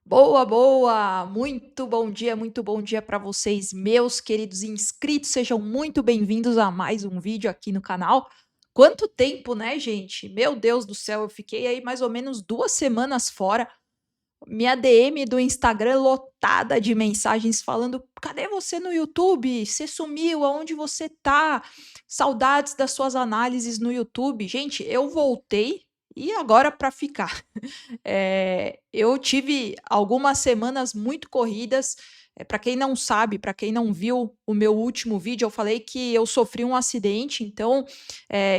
Boa, boa! Muito bom dia para vocês, meus queridos inscritos. Sejam muito bem-vindos a mais um vídeo aqui no canal. Quanto tempo, né, gente? Meu Deus do céu, eu fiquei aí mais ou menos 2 semanas fora. Minha DM do Instagram lotada de mensagens falando: cadê você no YouTube? Você sumiu, aonde você tá? Saudades das suas análises no YouTube. Gente, eu voltei e agora para ficar. Eu tive algumas semanas muito corridas. Para quem não sabe, para quem não viu o meu último vídeo, eu falei que eu sofri um acidente, então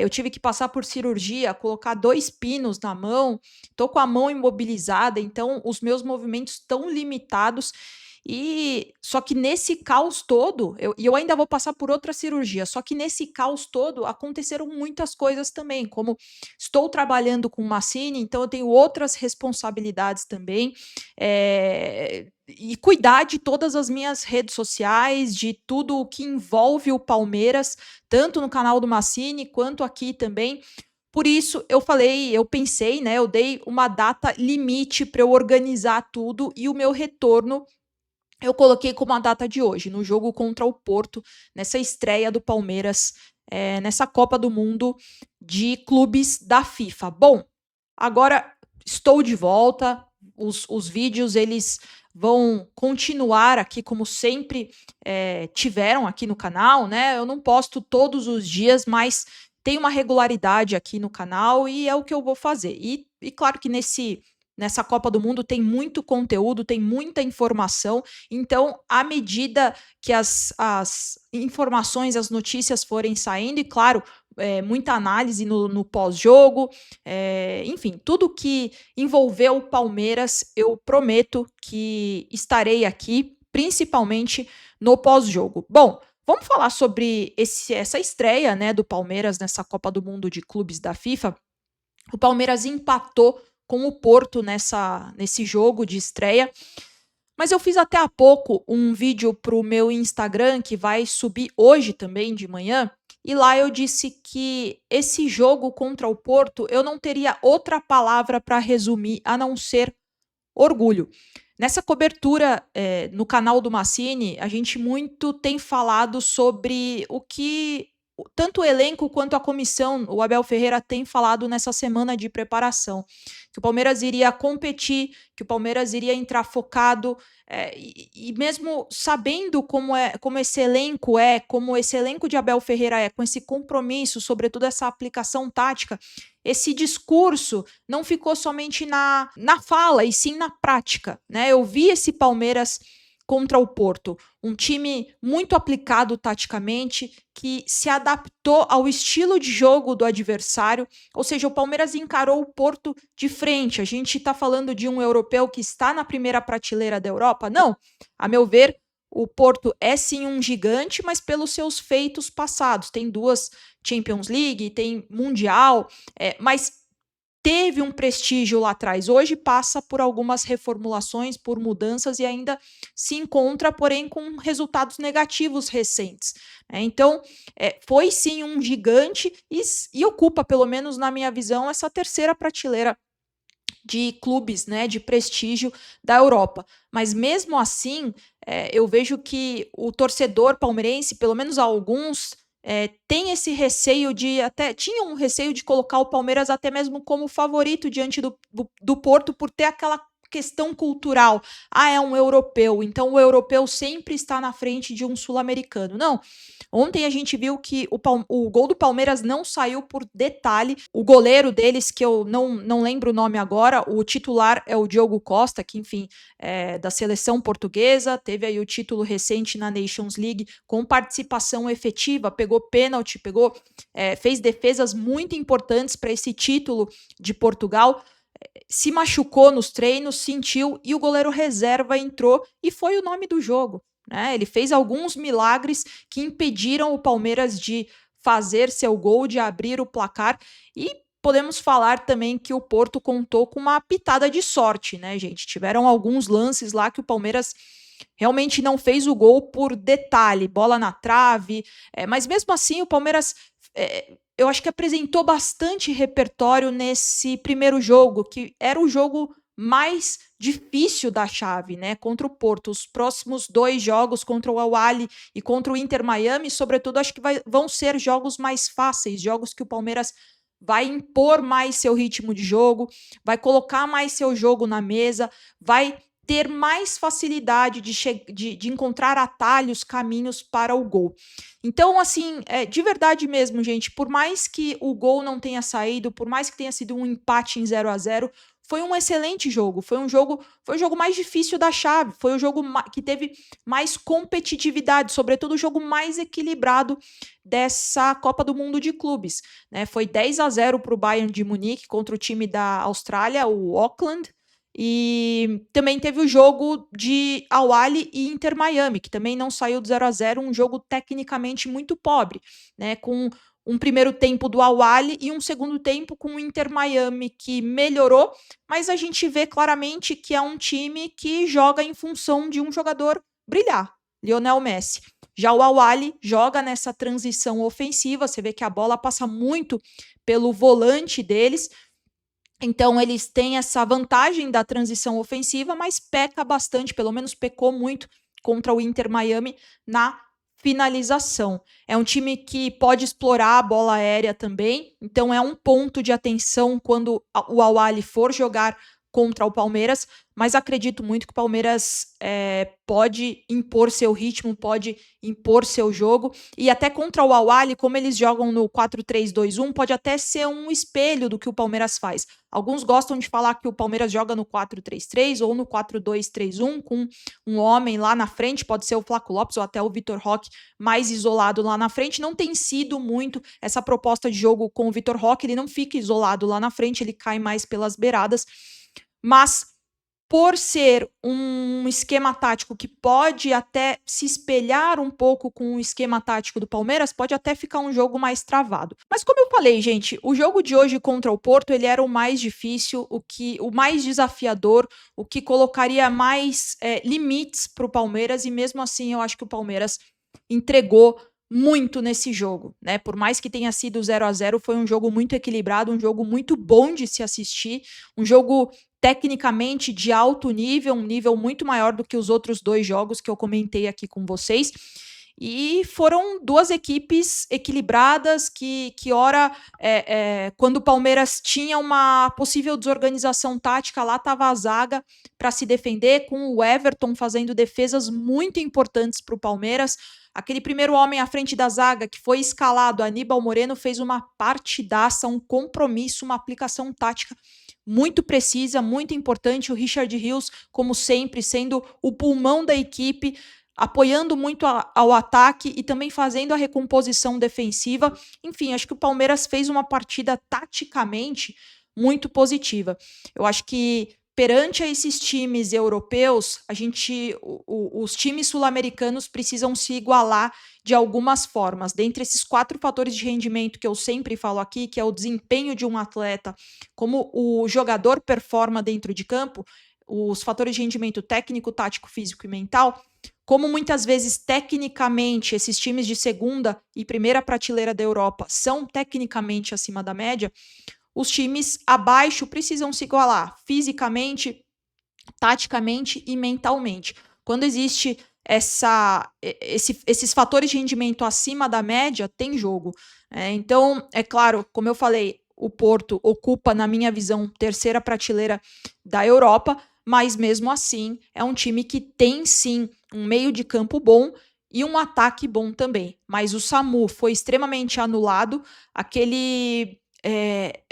eu tive que passar por cirurgia, colocar 2 pinos na mão, tô com a mão imobilizada, então os meus movimentos estão limitados. E só que nesse caos todo, eu ainda vou passar por outra cirurgia, só que nesse caos todo aconteceram muitas coisas também, como estou trabalhando com Massini, então eu tenho outras responsabilidades também, e cuidar de todas as minhas redes sociais, de tudo o que envolve o Palmeiras, tanto no canal do Massini quanto aqui também. Por isso eu pensei, né, eu dei uma data limite para eu organizar tudo e o meu retorno eu coloquei como a data de hoje, no jogo contra o Porto, nessa estreia do Palmeiras, nessa Copa do Mundo de clubes da FIFA. Bom, agora estou de volta, os vídeos eles vão continuar aqui como sempre tiveram aqui no canal, né? Eu não posto todos os dias, mas tem uma regularidade aqui no canal e é o que eu vou fazer. E claro que nessa Copa do Mundo tem muito conteúdo, tem muita informação, então, à medida que as informações, as notícias forem saindo, e claro, muita análise no pós-jogo, enfim, tudo que envolveu o Palmeiras, eu prometo que estarei aqui, principalmente no pós-jogo. Bom, vamos falar sobre essa estreia, né, do Palmeiras nessa Copa do Mundo de Clubes da FIFA. O Palmeiras empatou com o Porto nesse jogo de estreia. Mas eu fiz até há pouco um vídeo para o meu Instagram, que vai subir hoje também de manhã, e lá eu disse que esse jogo contra o Porto eu não teria outra palavra para resumir a não ser orgulho. Nessa cobertura no canal do Massini, a gente muito tem falado sobre o que tanto o elenco quanto a comissão, o Abel Ferreira, tem falado nessa semana de preparação. Que o Palmeiras iria competir, que o Palmeiras iria entrar focado, e mesmo sabendo como esse elenco como esse elenco de Abel Ferreira com esse compromisso, sobretudo essa aplicação tática, esse discurso não ficou somente na fala, e sim na prática, né? Eu vi esse Palmeiras contra o Porto, um time muito aplicado taticamente, que se adaptou ao estilo de jogo do adversário, ou seja, o Palmeiras encarou o Porto de frente. A gente está falando de um europeu que está na primeira prateleira da Europa? Não, a meu ver, o Porto é sim um gigante, mas pelos seus feitos passados. Tem 2 Champions League, tem Mundial, mas teve um prestígio lá atrás. Hoje passa por algumas reformulações, por mudanças e ainda se encontra, porém, com resultados negativos recentes. Então, foi sim um gigante e ocupa, pelo menos na minha visão, essa terceira prateleira de clubes, né, de prestígio da Europa. Mas mesmo assim, eu vejo que o torcedor palmeirense, pelo menos alguns, tem esse receio tinha um receio de colocar o Palmeiras até mesmo como favorito diante do Porto, por ter aquela questão cultural. Ah, é um europeu, então o europeu sempre está na frente de um sul-americano. Não. Ontem a gente viu que o gol do Palmeiras não saiu por detalhe. O goleiro deles, que eu não lembro o nome agora, o titular é o Diogo Costa, que, enfim, da seleção portuguesa, teve aí o título recente na Nations League com participação efetiva, pegou pênalti, fez defesas muito importantes para esse título de Portugal. Se machucou nos treinos, sentiu, e o goleiro reserva entrou e foi o nome do jogo. Né? Ele fez alguns milagres que impediram o Palmeiras de fazer seu gol, de abrir o placar, e podemos falar também que o Porto contou com uma pitada de sorte, né, gente? Tiveram alguns lances lá que o Palmeiras realmente não fez o gol por detalhe, bola na trave, mas mesmo assim o Palmeiras, eu acho que apresentou bastante repertório nesse primeiro jogo, que era o jogo mais difícil da chave, né? Contra o Porto. Os próximos 2 jogos contra o Al-Ahly e contra o Inter Miami, sobretudo, acho que vão ser jogos mais fáceis, jogos que o Palmeiras vai impor mais seu ritmo de jogo, vai colocar mais seu jogo na mesa, vai ter mais facilidade de encontrar atalhos, caminhos para o gol. Então, assim, de verdade mesmo, gente, por mais que o gol não tenha saído, por mais que tenha sido um empate em 0-0, foi um excelente jogo. Foi o jogo mais difícil da chave, foi o jogo que teve mais competitividade, sobretudo o jogo mais equilibrado dessa Copa do Mundo de Clubes, né? Foi 10-0 para o Bayern de Munique contra o time da Austrália, o Auckland. E também teve o jogo de Al-Ahly e Inter Miami, que também não saiu do 0-0, um jogo tecnicamente muito pobre, né? Com um primeiro tempo do Al-Ahly e um segundo tempo com o Inter Miami, que melhorou, mas a gente vê claramente que é um time que joga em função de um jogador brilhar, Lionel Messi. Já o Al-Ahly joga nessa transição ofensiva, você vê que a bola passa muito pelo volante deles, então eles têm essa vantagem da transição ofensiva, mas peca bastante, pelo menos pecou muito contra o Inter Miami na finalização. É um time que pode explorar a bola aérea também, então é um ponto de atenção quando o Al-Ahly for jogar contra o Palmeiras, mas acredito muito que o Palmeiras pode impor seu ritmo, pode impor seu jogo, e até contra o Al-Ahly, como eles jogam no 4-3-2-1, pode até ser um espelho do que o Palmeiras faz. Alguns gostam de falar que o Palmeiras joga no 4-3-3 ou no 4-2-3-1, com um homem lá na frente, pode ser o Flaco Lopes ou até o Vitor Roque mais isolado lá na frente. Não tem sido muito essa proposta de jogo com o Vitor Roque, ele não fica isolado lá na frente, ele cai mais pelas beiradas, mas por ser um esquema tático que pode até se espelhar um pouco com o esquema tático do Palmeiras, pode até ficar um jogo mais travado. Mas como eu falei, gente, o jogo de hoje contra o Porto, ele era o mais difícil, o mais desafiador, o que colocaria mais limites para o Palmeiras, e mesmo assim eu acho que o Palmeiras entregou muito nesse jogo, né? Por mais que tenha sido 0-0, foi um jogo muito equilibrado, um jogo muito bom de se assistir, um jogo tecnicamente de alto nível, um nível muito maior do que os outros 2 jogos que eu comentei aqui com vocês. E foram 2 equipes equilibradas que ora, quando o Palmeiras tinha uma possível desorganização tática, lá estava a zaga para se defender, com o Everton fazendo defesas muito importantes para o Palmeiras. Aquele primeiro homem à frente da zaga que foi escalado, Aníbal Moreno, fez uma partidaça, um compromisso, uma aplicação tática muito precisa, muito importante. O Richard Rios, como sempre, sendo o pulmão da equipe, apoiando muito ao ataque e também fazendo a recomposição defensiva. Enfim, acho que o Palmeiras fez uma partida taticamente muito positiva. Eu acho que perante a esses times europeus, os times sul-americanos precisam se igualar de algumas formas. Dentre esses 4 fatores de rendimento que eu sempre falo aqui, que é o desempenho de um atleta, como o jogador performa dentro de campo, os fatores de rendimento técnico, tático, físico e mental, como muitas vezes tecnicamente esses times de segunda e primeira prateleira da Europa são tecnicamente acima da média, os times abaixo precisam se igualar fisicamente, taticamente e mentalmente. Quando existe esses fatores de rendimento acima da média, tem jogo. Então, é claro, como eu falei, o Porto ocupa, na minha visão, terceira prateleira da Europa, mas mesmo assim é um time que tem sim um meio de campo bom e um ataque bom também. Mas o SAMU foi extremamente anulado,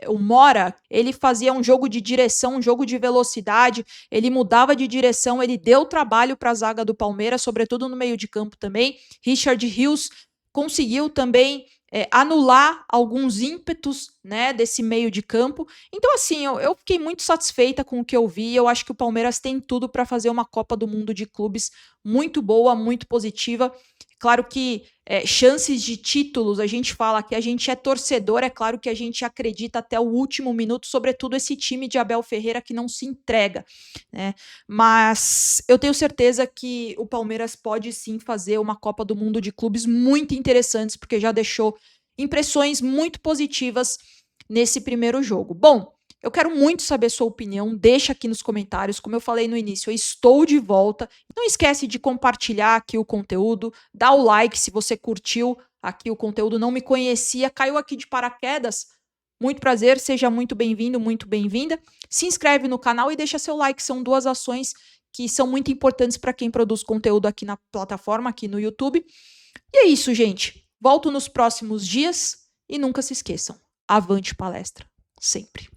o Mora, ele fazia um jogo de direção, um jogo de velocidade, ele mudava de direção, ele deu trabalho para a zaga do Palmeiras, sobretudo no meio de campo também. Richard Rios conseguiu também anular alguns ímpetos, né, desse meio de campo. Então, assim, eu fiquei muito satisfeita com o que eu vi. Eu acho que o Palmeiras tem tudo para fazer uma Copa do Mundo de Clubes muito boa, muito positiva. Claro que chances de títulos, a gente fala que a gente é torcedor, é claro que a gente acredita até o último minuto, sobretudo esse time de Abel Ferreira que não se entrega, né? Mas eu tenho certeza que o Palmeiras pode sim fazer uma Copa do Mundo de Clubes muito interessantes, porque já deixou impressões muito positivas nesse primeiro jogo. Bom, Eu quero muito saber sua opinião, deixa aqui nos comentários. Como eu falei no início, eu estou de volta. Não esquece de compartilhar aqui o conteúdo, dá o like se você curtiu aqui o conteúdo, não me conhecia, caiu aqui de paraquedas. Muito prazer, seja muito bem-vindo, muito bem-vinda. Se inscreve no canal e deixa seu like, são 2 ações que são muito importantes para quem produz conteúdo aqui na plataforma, aqui no YouTube. E é isso, gente. Volto nos próximos dias e nunca se esqueçam, avante palestra, sempre.